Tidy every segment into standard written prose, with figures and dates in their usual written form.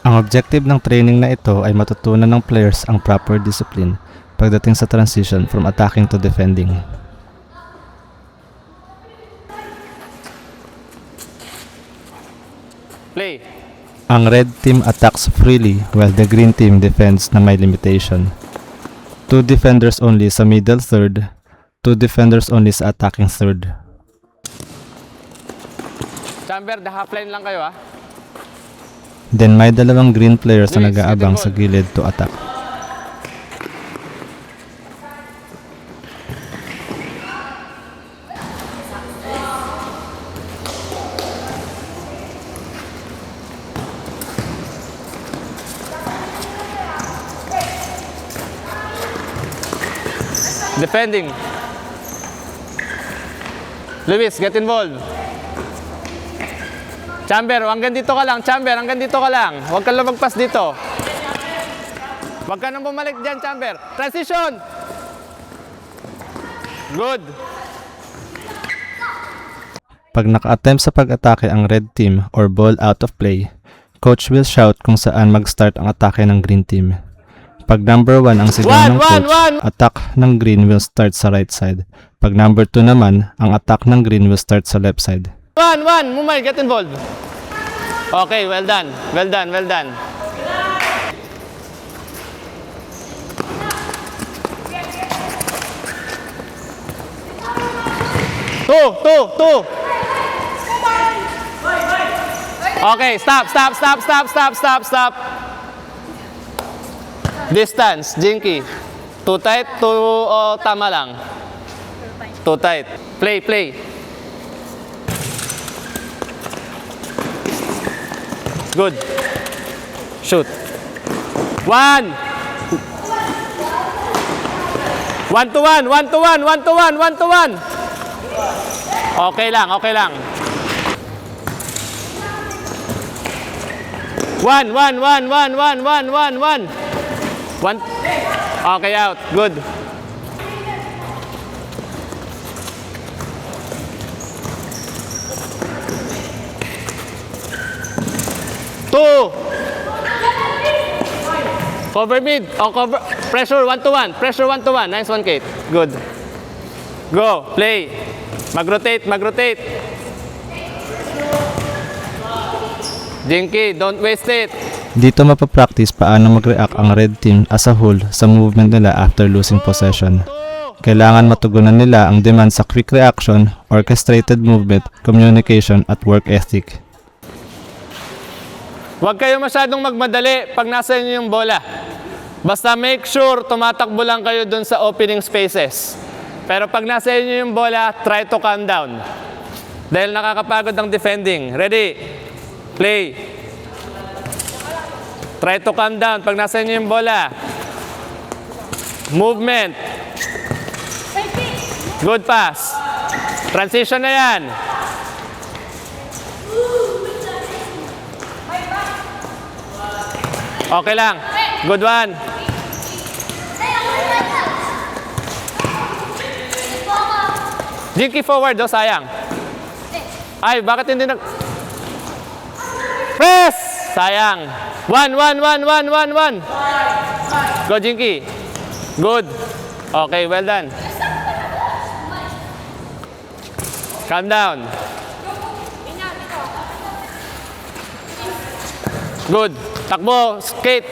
Ang objective ng training na ito ay matutunan ng players ang proper discipline pagdating sa transition from attacking to defending. Play. Ang red team attacks freely while the green team defends na may limitation. 2 defenders only sa middle third, 2 defenders only sa attacking third. Chamber, the half line lang kayo ah. Then may dalawang green players na nag-aabang sa gilid to attack. Defending. Luis, get involved. Chamber, hanggang dito ka lang. Chamber, hanggang dito ka lang. Huwag kang lumagpas dito. Huwag ka nang bumalik dyan, Chamber. Transition! Good. Pag naka-attempt sa pag-atake ang red team or ball out of play, coach will shout kung saan mag-start ang atake ng green team. Pag number 1 ang sigaw ng coach, attack ng green will start sa right side. Pag number 2 naman, ang attack ng green will start sa left side. 1, Mumay, get involved. Okay, well done. Well done, well done. Two. Okay, stop. Distance, Jinky. Too tight, tama lang. Too tight. Play. Good. Shoot. 1. 1-to-1. Okay lang. 1. Okay, out. Good. Two. Cover mid. Cover. Pressure 1-to-1. Nice one, Kate. Good. Go. Play. Mag-rotate. Jinky, don't waste it. Dito mapapractice paano mag-react ang red team as a whole sa movement nila after losing possession. Kailangan matugunan nila ang demand sa quick reaction, orchestrated movement, communication at work ethic. Huwag kayo masyadong magmadali pag nasa inyo yung bola. Basta make sure tumatakbo lang kayo dun sa opening spaces. Pero pag nasa inyo yung bola, try to calm down. Dahil nakakapagod ang defending. Ready? Play. Try to calm down pag nasa inyo yung bola. Movement. Good pass. Transition na yan. Okay lang. Good one. Jinky forward, sayang. Ay, bakit hindi nag... Press! Sayang. 1. Go, Jinky. Good. Okay, well done. Calm down. Good. Takbo, skate.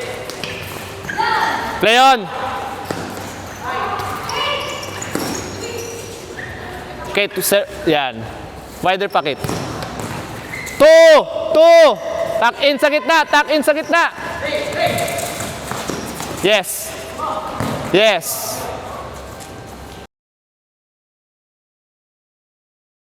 Play on. Skate, yan. Wider pocket. Two. Tuck in sa gitna. Yes.